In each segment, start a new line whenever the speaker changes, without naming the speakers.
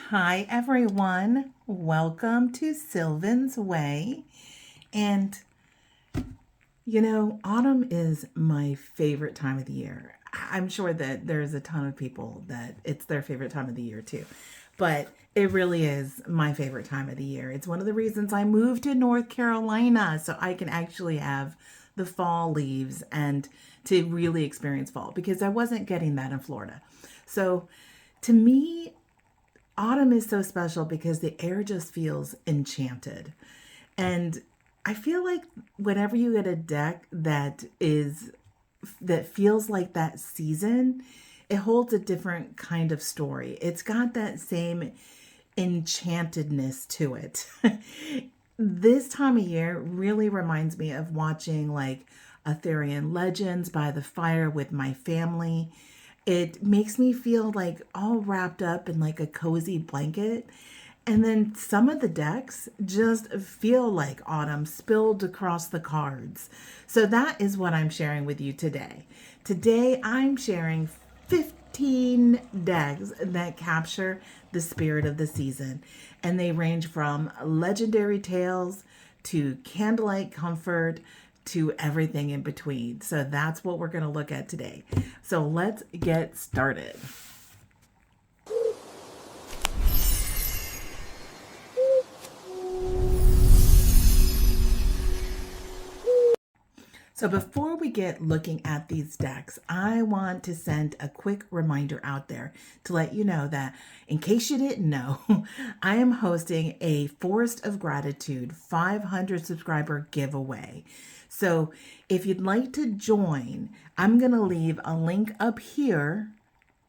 Hi everyone, welcome to Sylvan's Way. And autumn is my favorite time of the year. I'm sure that there's a ton of people that it's their favorite time of the year too. But it really is my favorite time of the year. It's one of the reasons I moved to North Carolina so I can actually have the fall leaves and to really experience fall because I wasn't getting that in Florida. So to me, autumn is so special because the air just feels enchanted. And I feel like whenever you get a deck that feels like that season, it holds a different kind of story. It's got that same enchantedness to it. This time of year really reminds me of watching like Arthurian Legends by the fire with my family. It makes me feel like all wrapped up in like a cozy blanket. And then some of the decks just feel like autumn spilled across the cards. So that is what I'm sharing with you today. Today I'm sharing 15 decks that capture the spirit of the season. And they range from legendary tales to candlelight comfort to everything in between. So that's what we're going to look at today. So let's get started. So before we get looking at these decks, I want to send a quick reminder out there to let you know that in case you didn't know, I am hosting a Forest of Gratitude 500 subscriber giveaway. So if you'd like to join, I'm going to leave a link up here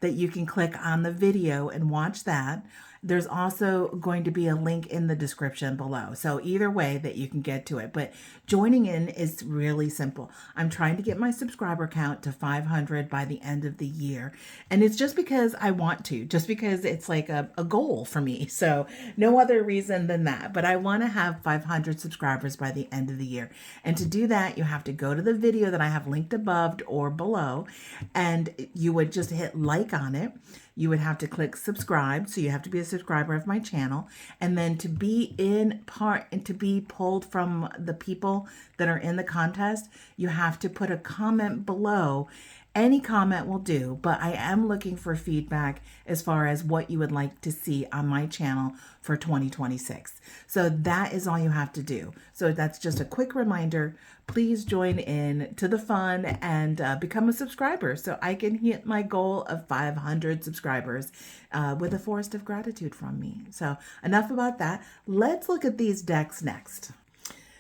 that you can click on the video and watch that. There's also going to be a link in the description below. So either way that you can get to it. But joining in is really simple. I'm trying to get my subscriber count to 500 by the end of the year. And it's just because I want to, just because it's like a goal for me. So no other reason than that. But I want to have 500 subscribers by the end of the year. And to do that, you have to go to the video that I have linked above or below. And you would just hit like on it. You would have to click subscribe. So you have to be a subscriber of my channel. And then to be in part and to be pulled from the people that are in the contest, you have to put a comment below. Any comment will do, but I am looking for feedback as far as what you would like to see on my channel for 2026. So that is all you have to do. So that's just a quick reminder. Please join in to the fun and become a subscriber so I can hit my goal of 500 subscribers with a forest of gratitude from me. So enough about that. Let's look at these decks next.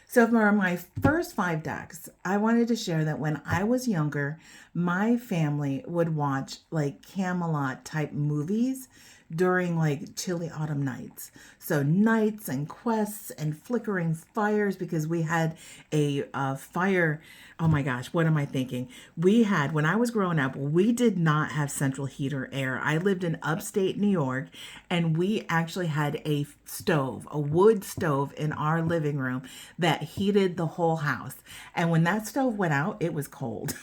So for my first 5 decks, I wanted to share that when I was younger, my family would watch like Camelot type movies during like chilly autumn nights. So nights and quests and flickering fires because we had a fire. Oh my gosh, what am I thinking? We had, when I was growing up, we did not have central heater air. I lived in upstate New York and we actually had a stove, a wood stove in our living room that heated the whole house. And when that stove went out, it was cold.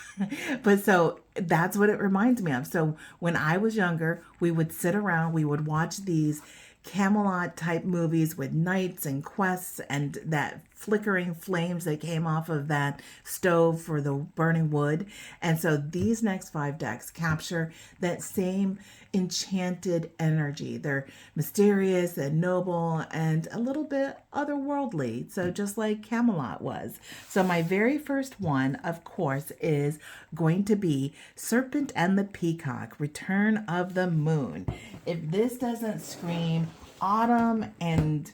But so that's what it reminds me of. So when I was younger, we would sit around, we would watch these Camelot type movies with knights and quests and that flickering flames that came off of that stove for the burning wood. And so these next 5 decks capture that same enchanted energy. They're mysterious and noble and a little bit otherworldly. So just like Camelot was. So my very first one, of course, is going to be Serpent and the Peacock, Return of the Moon. If this doesn't scream autumn and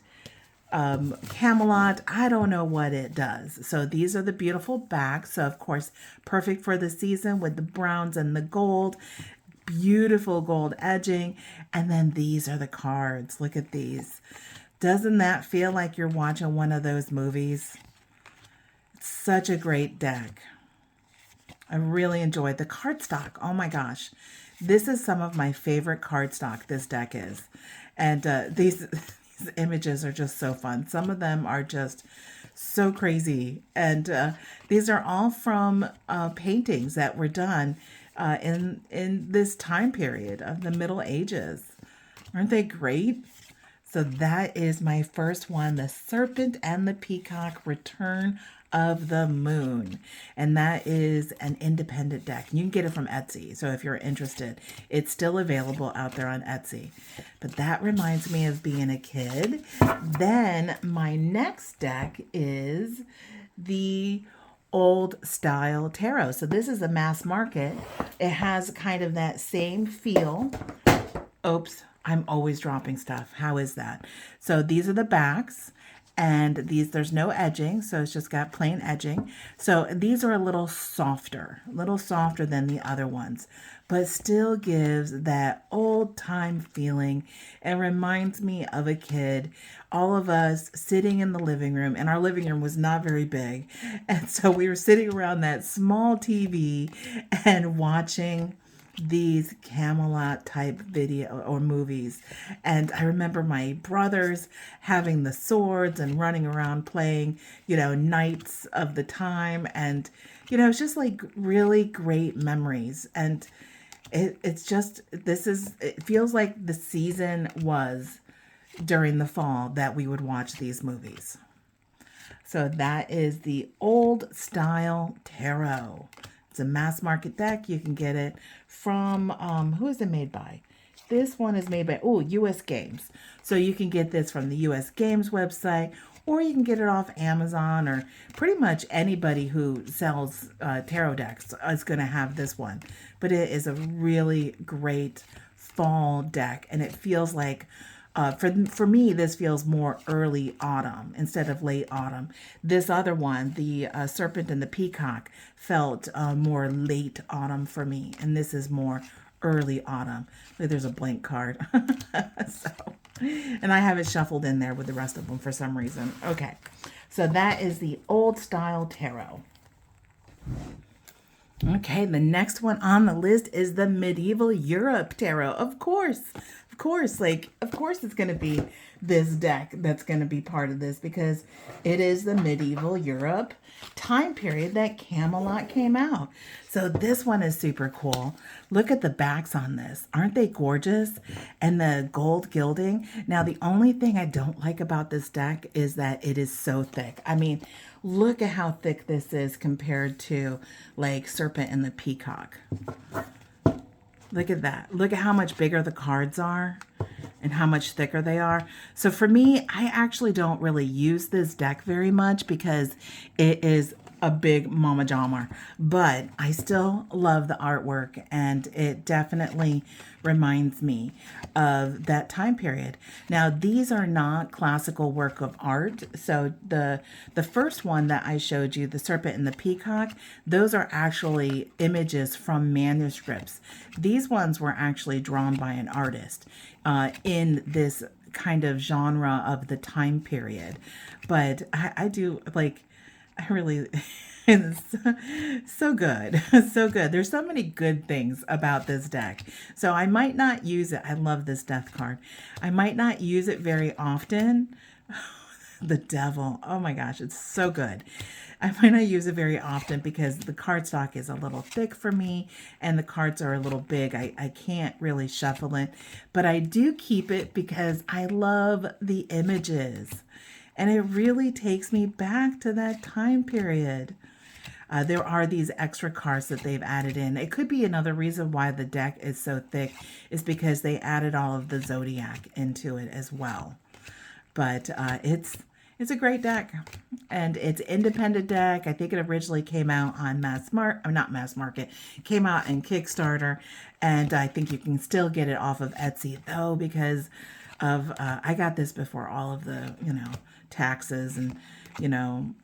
Camelot, I don't know what it does. So these are the beautiful backs. So of course, perfect for the season with the browns and the gold. Beautiful gold edging. And then these are the cards. Look at these. Doesn't that feel like you're watching one of those movies? It's such a great deck. I really enjoyed the cardstock. Oh my gosh. This is some of my favorite cardstock this deck is. And these images are just so fun. Some of them are just so crazy. And these are all from paintings that were done in this time period of the Middle Ages. Aren't they great? So that is my first one, the Serpent and the Peacock Return of the Moon. And that is an independent deck. You can get it from Etsy. So if you're interested, it's still available out there on Etsy. But that reminds me of being a kid. Then my next deck is the Old Style Tarot. So this is a mass market. It has kind of that same feel. Oops, I'm always dropping stuff. How is that? So these are the backs, and there's no edging, so it's just got plain edging. So these are a little softer than the other ones, but still gives that old time feeling and reminds me of a kid. All of us sitting in the living room, and our living room was not very big. And so we were sitting around that small TV and watching these Camelot type video or movies. And I remember my brothers having the swords and running around playing, knights of the time. And, it's just like really great memories. And it feels like the season was during the fall that we would watch these movies. So that is the Old Style Tarot. It's a mass market deck. You can get it from, who is it made by? This one is made by, US Games. So you can get this from the US Games website, or you can get it off Amazon, or pretty much anybody who sells tarot decks is going to have this one. But it is a really great fall deck, and it feels like, for me, this feels more early autumn instead of late autumn. This other one, the Serpent and the Peacock, felt more late autumn for me. And this is more early autumn. There's a blank card. And I have it shuffled in there with the rest of them for some reason. Okay, so that is the Old Style Tarot. Okay, the next one on the list is the Medieval Europe Tarot. Of course, it's going to be this deck that's going to be part of this, because it is the Medieval Europe time period that Camelot came out. So this one is super cool. Look at the backs on this. Aren't they gorgeous? And the gold gilding. Now, the only thing I don't like about this deck is that it is so thick. I mean, look at how thick this is compared to like Serpent and the Peacock. Look at that. Look at how much bigger the cards are and how much thicker they are. So for me, I actually don't really use this deck very much because it is a big mama jammer, but I still love the artwork, and it definitely reminds me of that time period. Now, these are not classical work of art. So the first one that I showed you, the Serpent and the Peacock, those are actually images from manuscripts. These ones were actually drawn by an artist in this kind of genre of the time period. But I do like, I really, it's so good. So good. There's so many good things about this deck. So I might not use it. I love this death card. I might not use it very often. The devil. Oh my gosh, it's so good. I might not use it very often because the cardstock is a little thick for me and the cards are a little big. I can't really shuffle it, but I do keep it because I love the images. And it really takes me back to that time period. There are these extra cards that they've added in. It could be another reason why the deck is so thick is because they added all of the zodiac into it as well. But it's a great deck, and it's an independent deck. I think it originally came out on not mass market. It came out in Kickstarter, and I think you can still get it off of Etsy though, because of I got this before all of the taxes and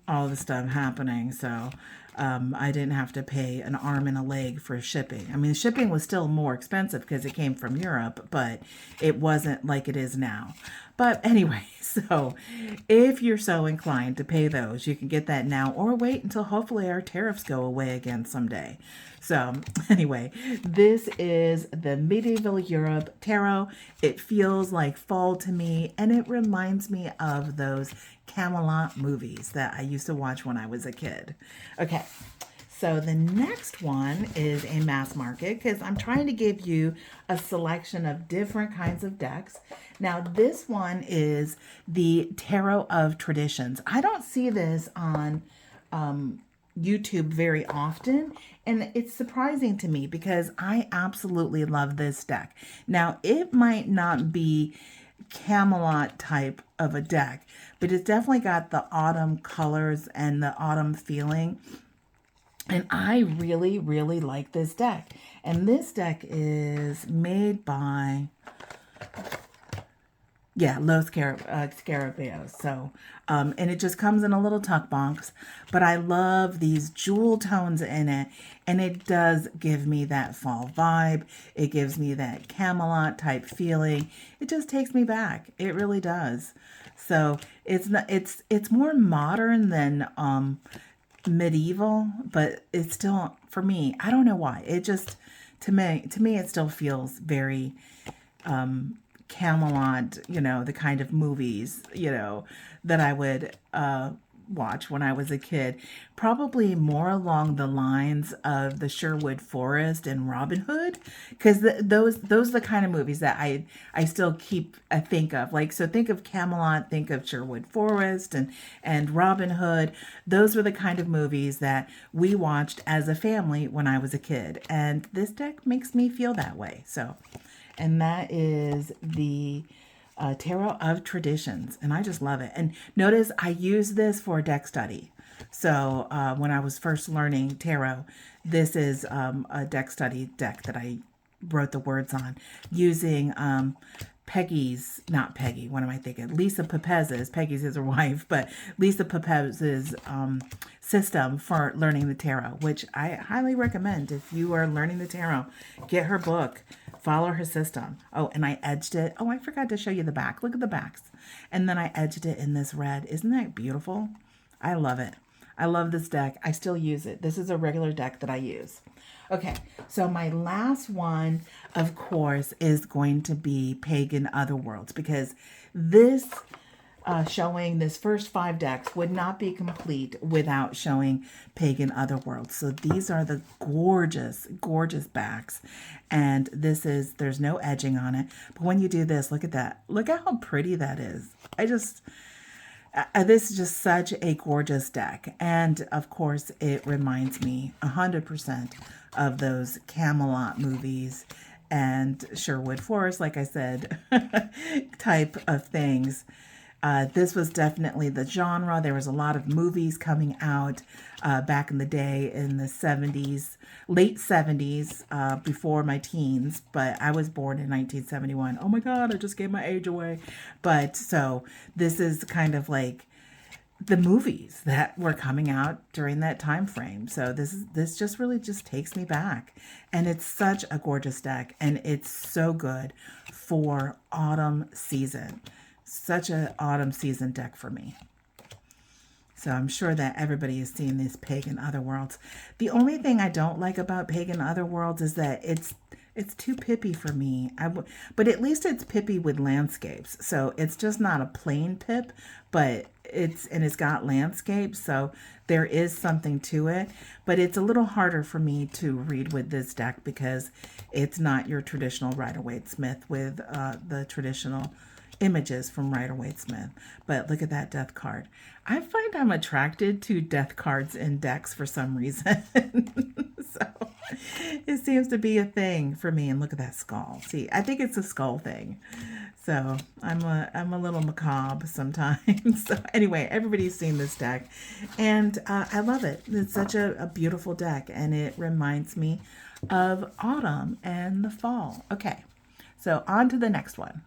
all the stuff happening, so I didn't have to pay an arm and a leg for shipping. I mean, shipping was still more expensive because it came from Europe, but it wasn't like it is now. But anyway, so if you're so inclined to pay those, you can get that now, or wait until hopefully our tariffs go away again someday. So anyway, this is the Medieval Europe Tarot. It feels like fall to me, and it reminds me of those Camelot movies that I used to watch when I was a kid. Okay, So the next one is a mass market because I'm trying to give you a selection of different kinds of decks. Now this one is the Tarot of Traditions. I don't see this on YouTube very often, and it's surprising to me because I absolutely love this deck. Now it might not be Camelot type of a deck, but it's definitely got the autumn colors and the autumn feeling. And I really, really like this deck. And this deck is made by, yeah, Los Scarabaeos. So, and it just comes in a little tuck box. But I love these jewel tones in it. And it does give me that fall vibe. It gives me that Camelot type feeling. It just takes me back. It really does. So it's not, it's more modern than medieval, but it's still, for me, I don't know why, it just, to me it still feels very Camelot, you know, the kind of movies, you know, that I would watch when I was a kid. Probably more along the lines of the Sherwood Forest and Robin Hood, because those are the kind of movies that I still think of. Like, so think of Camelot, think of Sherwood Forest and Robin Hood. Those were the kind of movies that we watched as a family when I was a kid, and this deck makes me feel that way. So, and that is the Tarot of Traditions, and I just love it. And notice I use this for deck study. So when I was first learning tarot, this is a deck study deck that I wrote the words on using not Peggy, what am I thinking? Lisa Pepez's, Peggy's is her wife, but Lisa Pepez's system for learning the tarot, which I highly recommend. If you are learning the tarot, get her book, follow her system. Oh, and I edged it. Oh, I forgot to show you the back. Look at the backs. And then I edged it in this red. Isn't that beautiful? I love it. I love this deck. I still use it. This is a regular deck that I use. Okay, so my last one, of course, is going to be Pagan Otherworlds, because this showing this first 5 decks would not be complete without showing Pagan Otherworlds. So these are the gorgeous, gorgeous backs. And this is, there's no edging on it. But when you do this, look at that. Look at how pretty that is. This is just such a gorgeous deck. And of course, it reminds me 100% of those Camelot movies and Sherwood Forest, like I said, type of things. This was definitely the genre. There was a lot of movies coming out back in the day in the 70s, late 70s, before my teens, but I was born in 1971. Oh my God, I just gave my age away. But so this is kind of like the movies that were coming out during that time frame. So this just really just takes me back. And it's such a gorgeous deck, and it's so good for autumn season. Such an autumn season deck for me. So I'm sure that everybody has seen this Pagan Otherworlds. The only thing I don't like about Pagan Otherworlds is that it's too pippy for me. But at least it's pippy with landscapes. So it's just not a plain pip, but it's got landscapes. So there is something to it. But it's a little harder for me to read with this deck because it's not your traditional Rider-Waite-Smith with the traditional images from Rider-Waite-Smith. But look at that death card. I find I'm attracted to death cards in decks for some reason. So it seems to be a thing for me. And look at that skull. See, I think it's a skull thing. So I'm a little macabre sometimes. So anyway, everybody's seen this deck, and I love it. It's such a beautiful deck, and it reminds me of autumn and the fall. Okay, so on to the next one.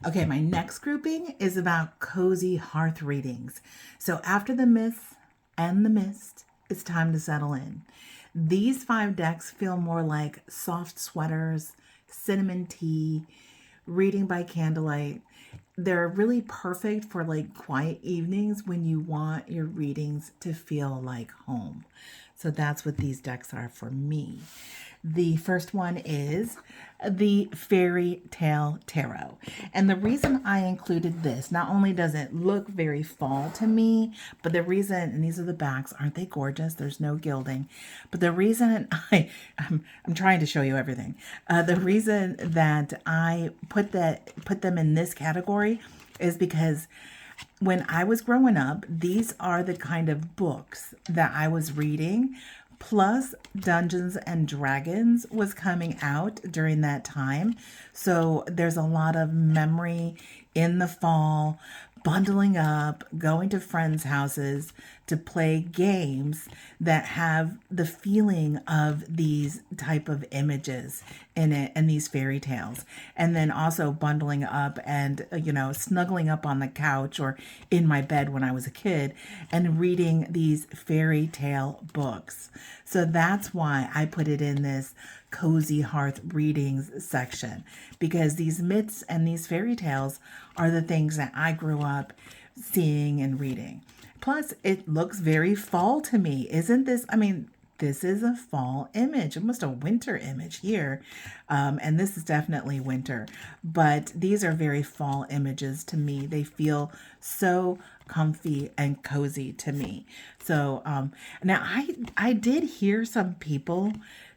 Okay, my next grouping is about cozy hearth readings. So after the myth and the mist, it's time to settle in. These 5 decks feel more like soft sweaters, cinnamon tea, reading by candlelight. They're really perfect for like quiet evenings when you want your readings to feel like home. So that's what these decks are for me. The first one is the Fairytale Tarot. And the reason I included this, not only does it look very fall to me, but the reason, and these are the backs, aren't they gorgeous? There's no gilding. But the reason I'm trying to show you everything. The reason that I put them in this category is because when I was growing up, these are the kind of books that I was reading. Plus, Dungeons and Dragons was coming out during that time. So there's a lot of memory in the fall, bundling up, going to friends' houses to play games that have the feeling of these type of images in it and these fairy tales. And then also bundling up and, snuggling up on the couch or in my bed when I was a kid and reading these fairy tale books. So that's why I put it in this cozy hearth readings section, because these myths and these fairy tales are the things that I grew up seeing and reading. Plus, it looks very fall to me. Isn't this? I mean, this is a fall image, almost a winter image here. And this is definitely winter, but these are very fall images to me. They feel so comfy and cozy to me. So now I did hear some people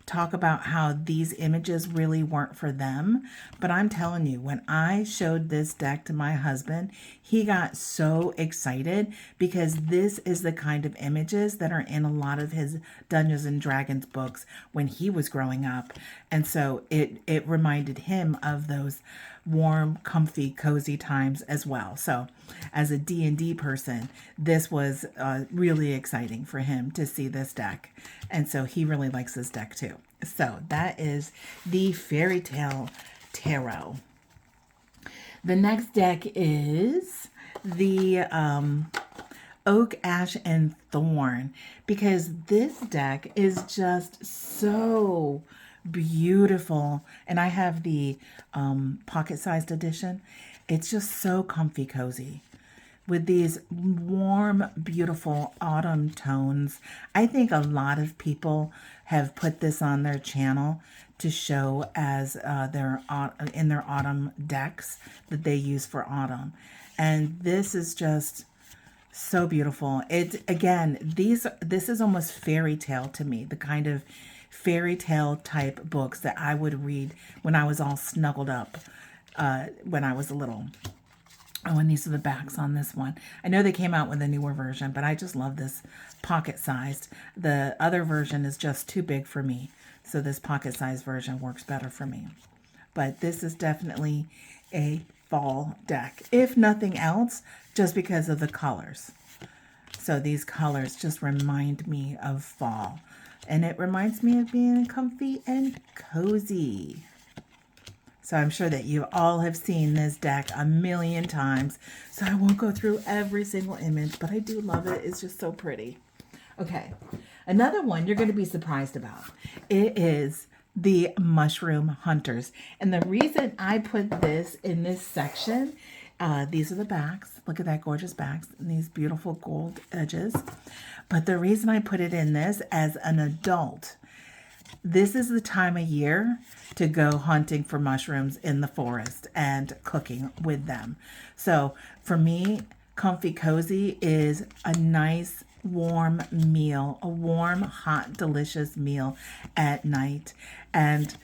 talk about how these images really weren't for them. But I'm telling you, when I showed this deck to my husband, he got so excited because this is the kind of images that are in a lot of his Dungeons and Dragons books when he was growing up. And so it reminded him of those warm, comfy, cozy times as well. So as a D&D person, this was really exciting for him to see this deck. And so he really likes this deck too. So that is the Fairytale Tarot. The next deck is the Oak, Ash, and Thorn, because this deck is just so beautiful. And I have the pocket-sized edition. It's just so comfy cozy with these warm, beautiful autumn tones. I think a lot of people have put this on their channel to show as in their autumn decks that they use for autumn. And this is just so beautiful. It again, this is almost fairy tale to me, the kind of fairy tale type books that I would read when I was all snuggled up when I was little. Oh, and these are the backs on this one. I know they came out with a newer version, but I just love this pocket-sized. The other version is just too big for me, so this pocket-sized version works better for me. But this is definitely a fall deck, if nothing else, just because of the colors. So these colors just remind me of fall, and it reminds me of being comfy and cozy. So I'm sure that you all have seen this deck a million times. So I won't go through every single image, but I do love it. It's just so pretty. Okay, another one you're going to be surprised about. It is the Mushroom Hunters. And the reason I put this in this section, these are the backs. Look at that gorgeous backs and these beautiful gold edges. But the reason I put it in this as an adult, this is the time of year to go hunting for mushrooms in the forest and cooking with them. So for me, comfy cozy is a nice warm meal, a warm, hot, delicious meal at night. And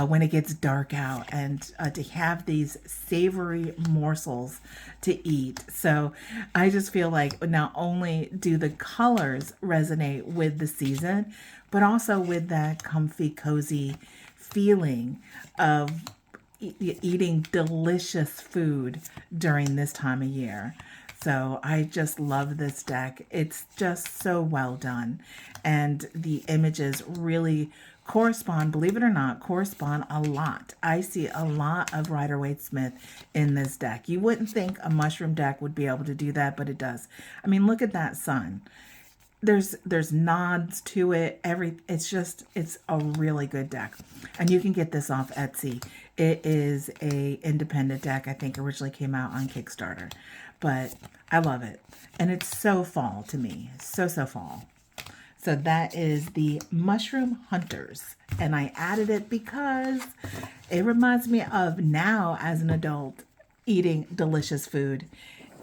when it gets dark out, and to have these savory morsels to eat. So I just feel like not only do the colors resonate with the season, but also with that comfy, cozy feeling of eating delicious food during this time of year. So I just love this deck. It's just so well done. And the images really correspond, believe it or not, correspond a lot. I see a lot of Rider-Waite-Smith in this deck. You wouldn't think a mushroom deck would be able to do that, but it does. I mean, look at that sun. There's nods to it. It's a really good deck. And you can get this off Etsy. It is a independent deck. I think originally came out on Kickstarter. But I love it. And it's so fall to me. So fall. So that is the Mushroom Hunters. And I added it because it reminds me of now as an adult eating delicious food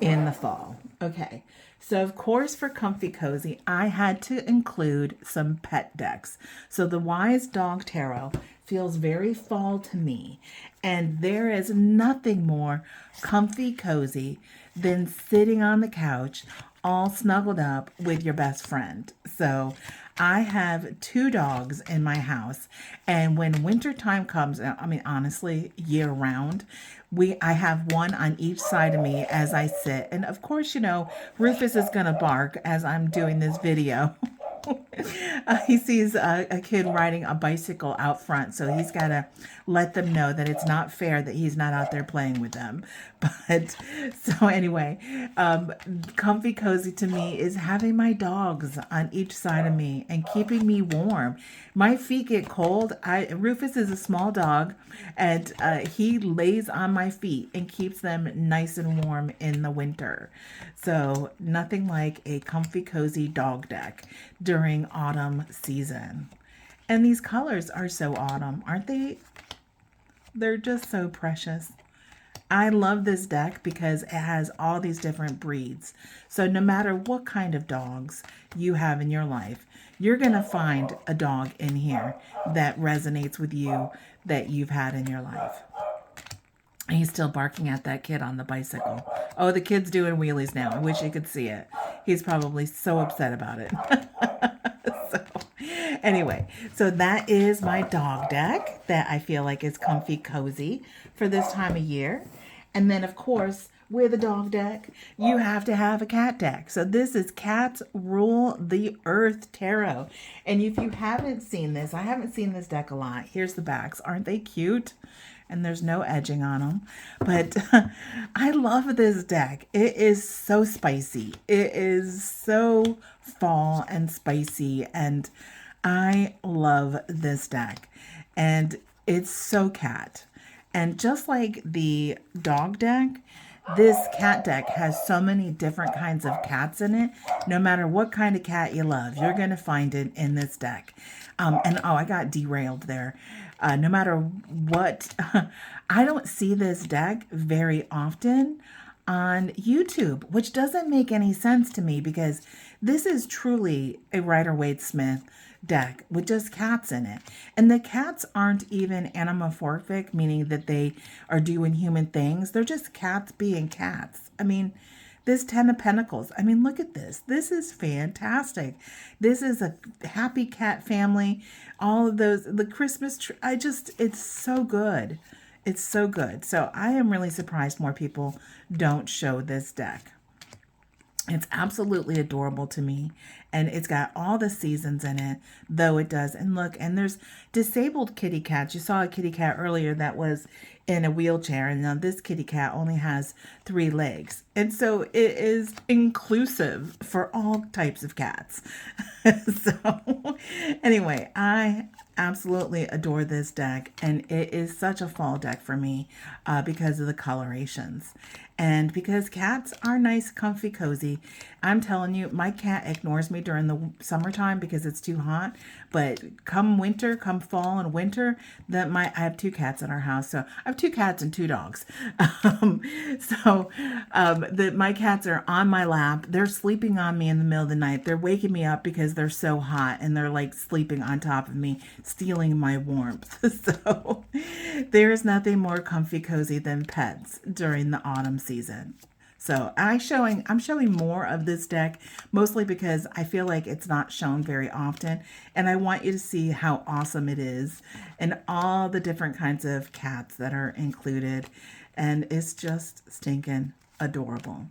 in the fall. Okay. So of course for Comfy Cozy, I had to include some pet decks. So the Wise Dog Tarot feels very fall to me. And there is nothing more comfy cozy than sitting on the couch all snuggled up with your best friend. So I have 2 dogs in my house, and when winter time comes, I mean honestly, year round, I have one on each side of me as I sit. And of course, you know, Rufus is going to bark as I'm doing this video. He sees a kid riding a bicycle out front, so he's got to let them know that it's not fair that he's not out there playing with them. But so anyway, comfy cozy to me is having my dogs on each side of me and keeping me warm. My feet get cold. Rufus is a small dog, and he lays on my feet and keeps them nice and warm in the winter. So nothing like a comfy cozy dog deck during autumn season. And these colors are so autumn, aren't they? They're just so precious. I love this deck because it has all these different breeds. So no matter what kind of dogs you have in your life, you're going to find a dog in here that resonates with you that you've had in your life. He's still barking at that kid on the bicycle. Oh, the kid's doing wheelies now. I wish you could see it. He's probably so upset about it. So, anyway, so that is my dog deck that I feel like is comfy cozy for this time of year. And then, of course, with a dog deck, you have to have a cat deck. So this is Cats Rule the Earth Tarot. And if you haven't seen this, I haven't seen this deck a lot. Here's the backs. Aren't they cute? And there's no edging on them. But I love this deck. It is so spicy. It is so fall and spicy. And I love this deck. And it's so cat. And just like the dog deck, this cat deck has so many different kinds of cats in it. No matter what kind of cat you love, you're going to find it in this deck. And oh, I got derailed there. No matter what, I don't see this deck very often on YouTube, which doesn't make any sense to me because this is truly a Rider-Waite-Smith deck with just cats in it. And the cats aren't even anamorphic, meaning that they are doing human things. They're just cats being cats. I mean, this 10 of Pentacles. I mean, look at this. This is fantastic. This is a happy cat family. All of those, the Christmas tree. It's so good. It's so good. So I am really surprised more people don't show this deck. It's absolutely adorable to me. And it's got all the seasons in it, though it does. And look, and there's disabled kitty cats. You saw a kitty cat earlier that was in a wheelchair. And now this kitty cat only has 3 legs. And so it is inclusive for all types of cats. So anyway, I absolutely adore this deck. And it is such a fall deck for me because of the colorations. And because cats are nice, comfy, cozy. I'm telling you, my cat ignores me during the summertime because it's too hot. But come winter, come fall and winter, I have 2 cats in our house. So I have 2 cats and 2 dogs. My cats are on my lap. They're sleeping on me in the middle of the night. They're waking me up because they're so hot and they're like sleeping on top of me, stealing my warmth. So there's nothing more comfy, cozy than pets during the autumn season. So I'm showing more of this deck, mostly because I feel like it's not shown very often. And I want you to see how awesome it is and all the different kinds of cats that are included. And it's just stinking adorable.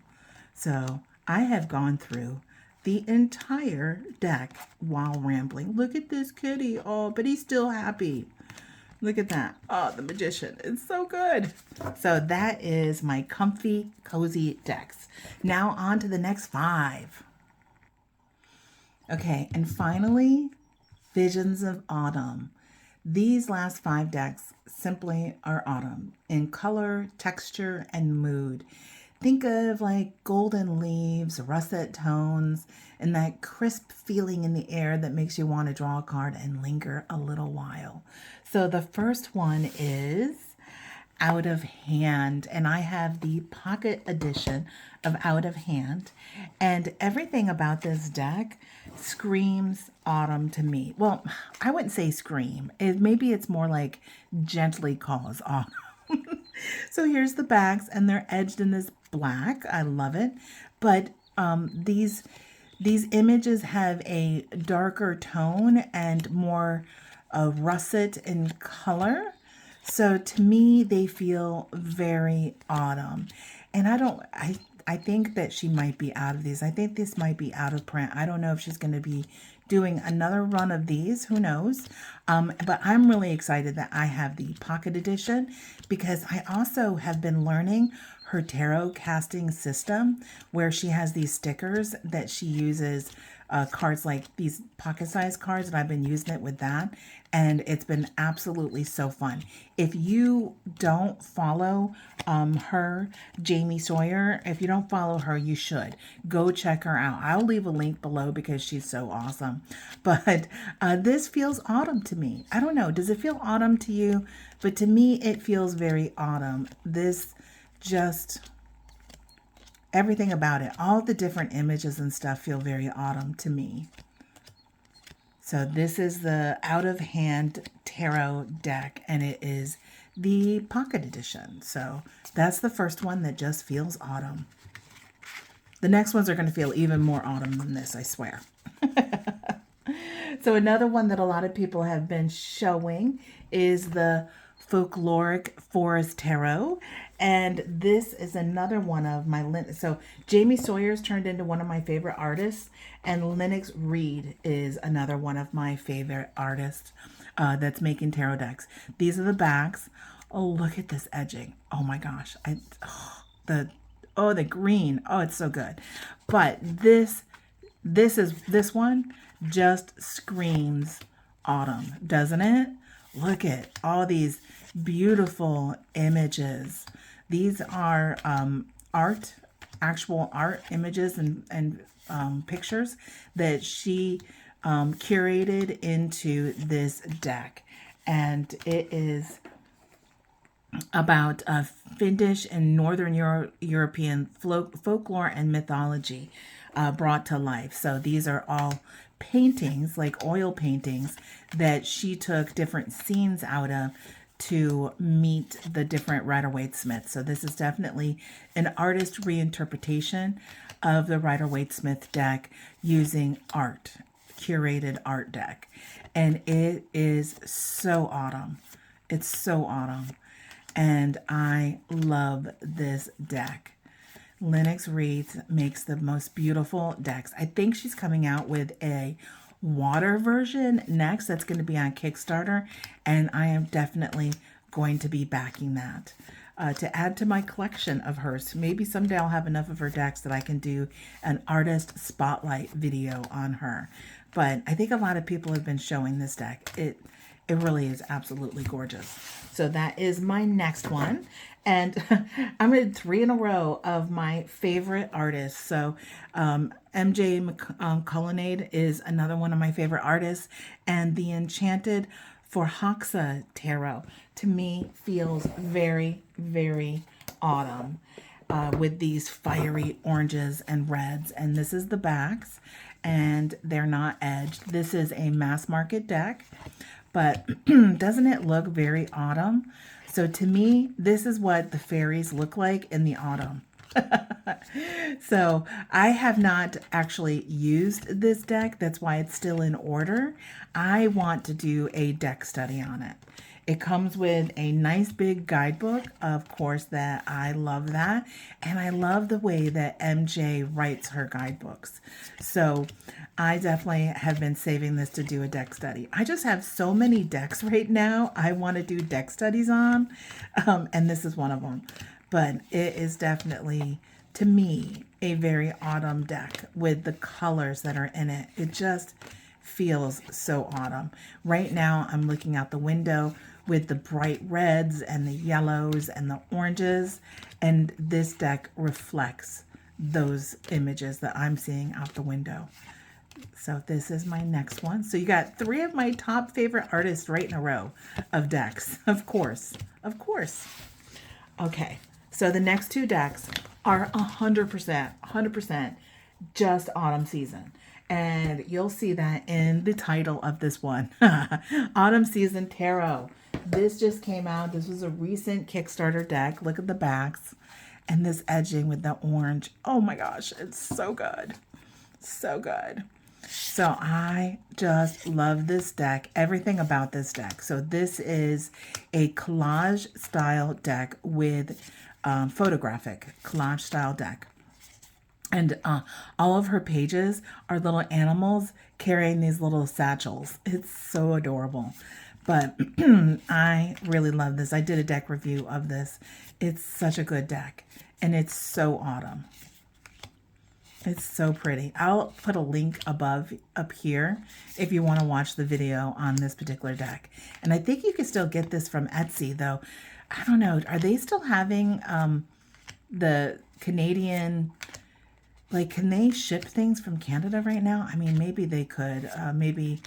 So I have gone through the entire deck while rambling. Look at this kitty. Oh, but he's still happy. Look at that. Oh, the magician. It's so good. So that is my comfy, cozy decks. Now on to the next 5. Okay, and finally, Visions of Autumn. These last 5 decks simply are autumn in color, texture, and mood. think of like golden leaves, russet tones, and that crisp feeling in the air that makes you want to draw a card and linger a little while. So the first one is Out of Hand, and I have the pocket edition of Out of Hand, and everything about this deck screams autumn to me. Well, I wouldn't say scream. Maybe it's more like gently calls autumn. So here's the backs, and they're edged in this black. I love it. But these images have a darker tone and more russet in color. So to me, they feel very autumn. And I think that she might be out of these. I think this might be out of print. I don't know if she's going to be doing another run of these. Who knows? But I'm really excited that I have the pocket edition, because I also have been learning her tarot casting system, where she has these stickers that she uses, cards like these pocket size cards, and I've been using it with that, and it's been absolutely so fun. If you don't follow her, Jamie Sawyer, if you don't follow her, you should go check her out. I'll leave a link below because she's so awesome. But this feels autumn to me. I don't know, does it feel autumn to you? But to me, it feels very autumn. This just, everything about it, all the different images and stuff feel very autumn to me. So this is the Out of Hand Tarot deck, and it is the pocket edition. So that's the first one that just feels autumn. The next ones are going to feel even more autumn than this, I swear. So another one that a lot of people have been showing is the Folkloric Forest Tarot. And this is another one of my, so Jamie Sawyer's turned into one of my favorite artists, and Lennox Reed is another one of my favorite artists that's making tarot decks. These are the backs. Oh, look at this edging. Oh my gosh. The green. Oh, it's so good. But this one just screams autumn, doesn't it? Look at all these beautiful images. These are actual art images and pictures that she curated into this deck. And it is about Finnish and Northern European folklore and mythology brought to life. So these are all paintings, like oil paintings, that she took different scenes out of to meet the different Rider-Waite-Smith. So this is definitely an artist reinterpretation of the Rider-Waite-Smith deck using art, curated art deck. And it is so autumn. It's so autumn. And I love this deck. Lennox Reed makes the most beautiful decks. I think she's coming out with a water version next that's going to be on Kickstarter, and I am definitely going to be backing that to add to my collection of hers. Maybe someday I'll have enough of her decks that I can do an artist spotlight video on her. But I think a lot of people have been showing this deck. It really is absolutely gorgeous. So that is my next one. And I'm going to 3 in a row of my favorite artists. So MJ Cullinade is another one of my favorite artists. And the Enchanted Forhaxa Tarot, to me, feels very, very autumn with these fiery oranges and reds. And this is the backs, and they're not edged. This is a mass market deck, but doesn't it look very autumn? So to me, this is what the fairies look like in the autumn. So I have not actually used this deck. That's why it's still in order. I want to do a deck study on it. It comes with a nice big guidebook, of course, that I love that. And I love the way that MJ writes her guidebooks. So I definitely have been saving this to do a deck study. I just have so many decks right now I want to do deck studies on. And this is one of them. But it is definitely, to me, a very autumn deck with the colors that are in it. It just feels so autumn. Right now, I'm looking out the window with the bright reds and the yellows and the oranges. And this deck reflects those images that I'm seeing out the window. So this is my next one. So you got 3 of my top favorite artists right in a row of decks. Of course. Of course. Okay. So the next 2 decks are 100% just autumn season. And you'll see that in the title of this one. Autumn Season Tarot. This just came out. This was a recent Kickstarter deck. Look at the backs. And this edging with the orange. Oh my gosh, it's so good. So good. So I just love this deck, everything about this deck. So this is a collage style deck with photographic collage style deck. And all of her pages are little animals carrying these little satchels. It's so adorable. But I really love this. I did a deck review of this. It's such a good deck. And it's so autumn. It's so pretty. I'll put a link up here if you want to watch the video on this particular deck. And I think you can still get this from Etsy, though. I don't know. Are they still having the Canadian... Like, can they ship things from Canada right now? I mean, maybe they could. Maybe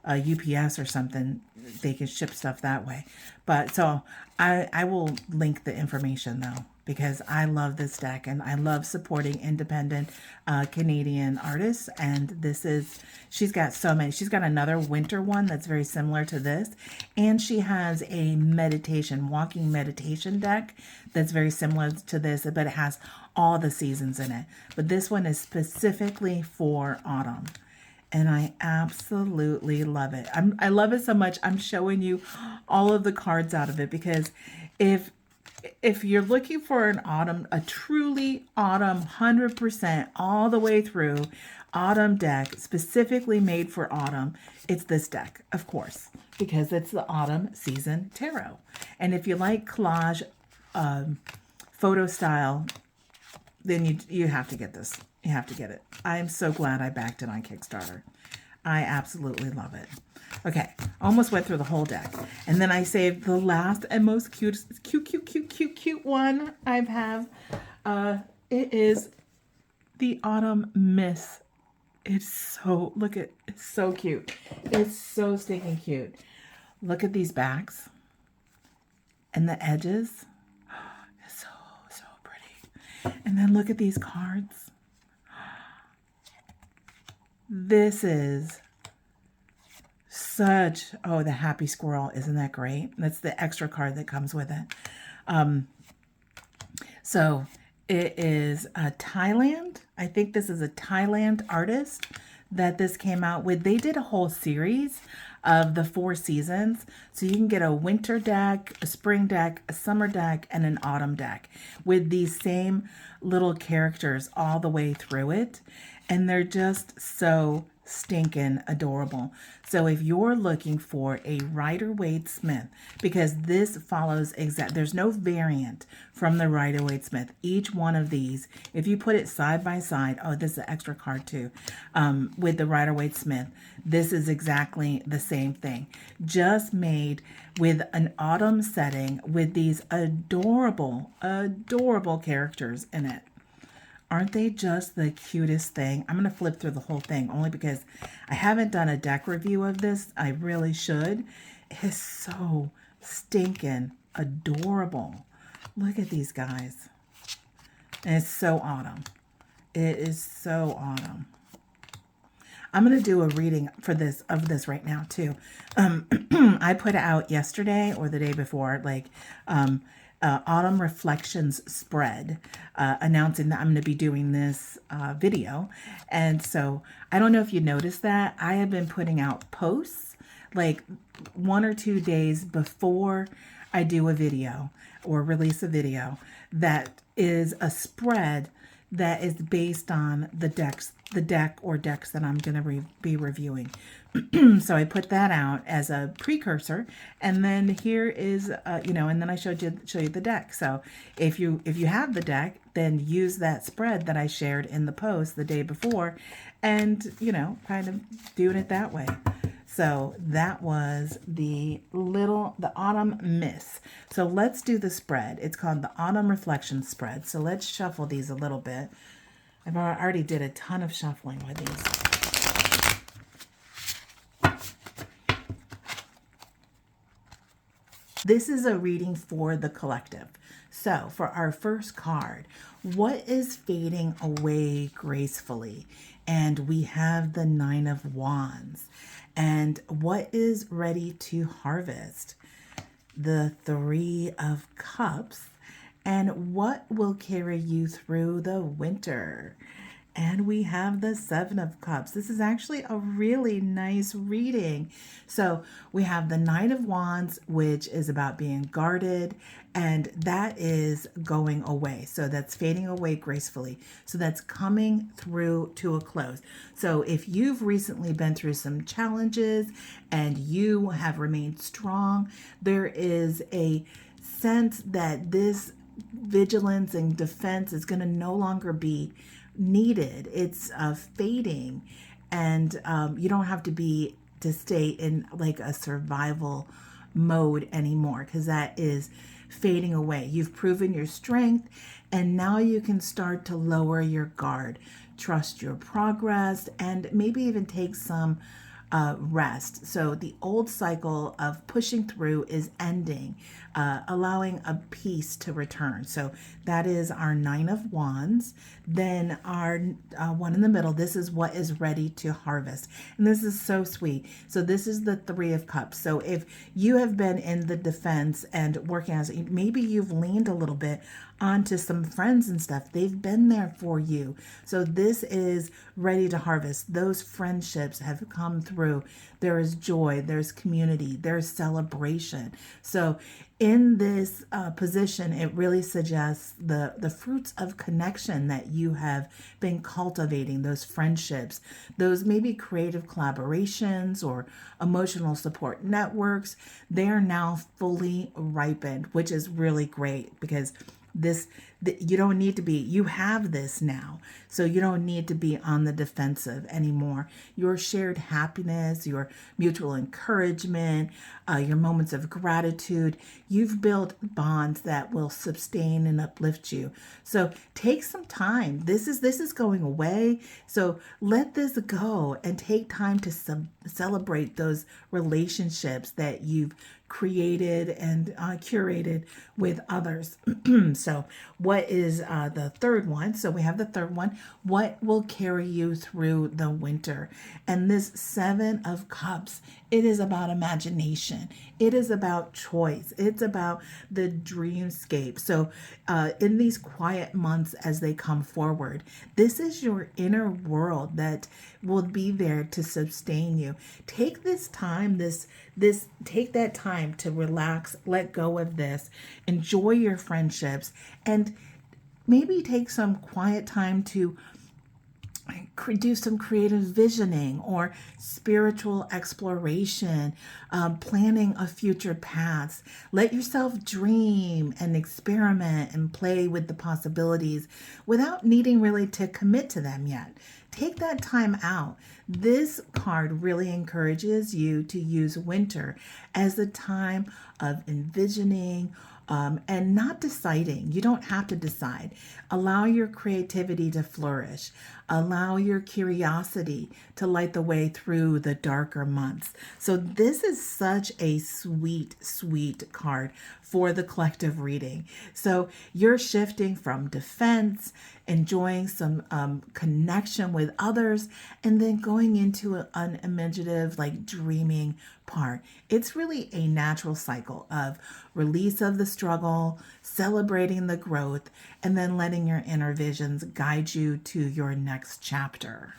UPS or something, they can ship stuff that way. But so I will link the information, though, because I love this deck and I love supporting independent Canadian artists. And this is, she's got so many. She's got another winter one that's very similar to this. And she has a walking meditation deck that's very similar to this, but it has all the seasons in it. But this one is specifically for autumn. And I absolutely love it. I love it so much. I'm showing you all of the cards out of it because if you're looking for an autumn, a truly autumn 100% all the way through autumn deck, specifically made for autumn, it's this deck, of course, because it's the Autumn Season Tarot. And if you like collage photo style, then you have to get this. You have to get it. I am so glad I backed it on Kickstarter. I absolutely love it. Okay, almost went through the whole deck. And then I saved the last and most cute one I have. It is the Autumn Mist. It's so, it's so cute. It's so stinking cute. Look at these backs and the edges. It's so pretty. And then look at these cards. This is such, the happy squirrel. Isn't that great? That's the extra card that comes with it. So it is Thailand. I think this is a Thailand artist that this came out with. They did a whole series of the 4 seasons. So you can get a winter deck, a spring deck, a summer deck, and an autumn deck with these same little characters all the way through it. And they're just so stinking adorable. So if you're looking for a Rider-Waite-Smith, because this follows there's no variant from the Rider-Waite-Smith. Each one of these, if you put it side by side, this is an extra card too, with the Rider-Waite-Smith, this is exactly the same thing. Just made with an autumn setting with these adorable, adorable characters in it. Aren't they just the cutest thing? I'm going to flip through the whole thing only because I haven't done a deck review of this. I really should. It's so stinking adorable. Look at these guys. And it's so autumn. It is so autumn. I'm going to do a reading of this right now too. I put out yesterday or the day before, Autumn Reflections spread, announcing that I'm going to be doing this video. And so I don't know if you noticed that I have been putting out posts like 1 or 2 days before I do a video or release a video that is a spread that is based on the deck or decks that I'm going to be reviewing. So I put that out as a precursor, and then here is, and then I show you the deck. So if you have the deck, then use that spread that I shared in the post the day before, and kind of doing it that way. So that was the Autumn Miss. So let's do the spread. It's called the Autumn Reflection Spread. So let's shuffle these a little bit. I've already did a ton of shuffling with these. This is a reading for the collective. So for our first card, what is fading away gracefully? And we have the Nine of Wands. And what is ready to harvest? The Three of Cups. And what will carry you through the winter? And we have the Seven of Cups. This is actually a really nice reading. So we have the Knight of Wands, which is about being guarded, and that is going away. So that's fading away gracefully. So that's coming through to a close. So if you've recently been through some challenges and you have remained strong, there is a sense that this vigilance and defense is going to no longer be needed. It's fading, and you don't have to stay in like a survival mode anymore, because that is fading away. You've proven your strength, and now you can start to lower your guard, trust your progress, and maybe even take some rest. So the old cycle of pushing through is ending, allowing a peace to return. So that is our Nine of Wands. Then our one in the middle, this is what is ready to harvest. And this is so sweet. So this is the Three of Cups. So if you have been in the defense and working as, maybe you've leaned a little bit onto some friends and stuff. They've been there for you. So this is ready to harvest. Those friendships have come through. There is joy, there's community, there's celebration. So in this position, it really suggests the fruits of connection that you have been cultivating, those friendships, those maybe creative collaborations or emotional support networks. They are now fully ripened, which is really great, because you don't need to be, you have this now, so you don't need to be on the defensive anymore. Your shared happiness, your mutual encouragement, your moments of gratitude, you've built bonds that will sustain and uplift you. So take some time. This is going away, so let this go and take time to celebrate those relationships that you've created and curated with others. So what is the third one? So we have the third one. What will carry you through the winter? And this Seven of Cups, it is about imagination. It is about choice. It's about the dreamscape. So in these quiet months as they come forward, this is your inner world that will be there to sustain you. Take this time, take that time to relax, let go of this, enjoy your friendships, and maybe take some quiet time to do some creative visioning or spiritual exploration, planning a future paths. Let yourself dream and experiment and play with the possibilities without needing really to commit to them yet. Take that time out. This card really encourages you to use winter as a time of envisioning and not deciding. You don't have to decide. Allow your creativity to flourish. Allow your curiosity to light the way through the darker months. So this is such a sweet, sweet card for the collective reading. So you're shifting from defense, enjoying some connection with others, and then going into an imaginative, like dreaming part. It's really a natural cycle of release of the struggle, celebrating the growth, and then letting your inner visions guide you to your next chapter.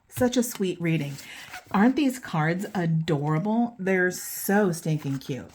Such a sweet reading. Aren't these cards adorable? They're so stinking cute.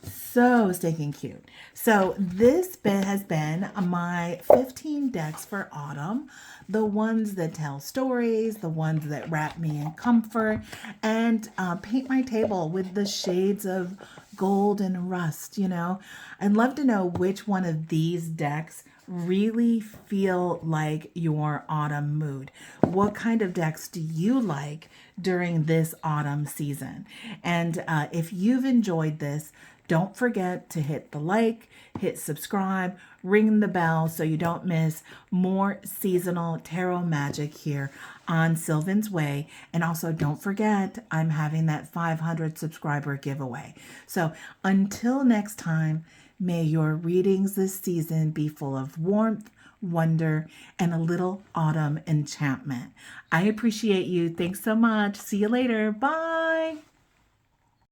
So stinking cute. So this has been my 15 decks for autumn. The ones that tell stories, the ones that wrap me in comfort, and paint my table with the shades of gold and rust, you know. I'd love to know which one of these decks really feel like your autumn mood? What kind of decks do you like during this autumn season? And if you've enjoyed this, don't forget to hit the like, hit subscribe, ring the bell so you don't miss more seasonal tarot magic here on Sylvan's Way. And also don't forget, I'm having that 500 subscriber giveaway. So until next time, may your readings this season be full of warmth, wonder, and a little autumn enchantment. I appreciate you. Thanks so much. See you later. Bye.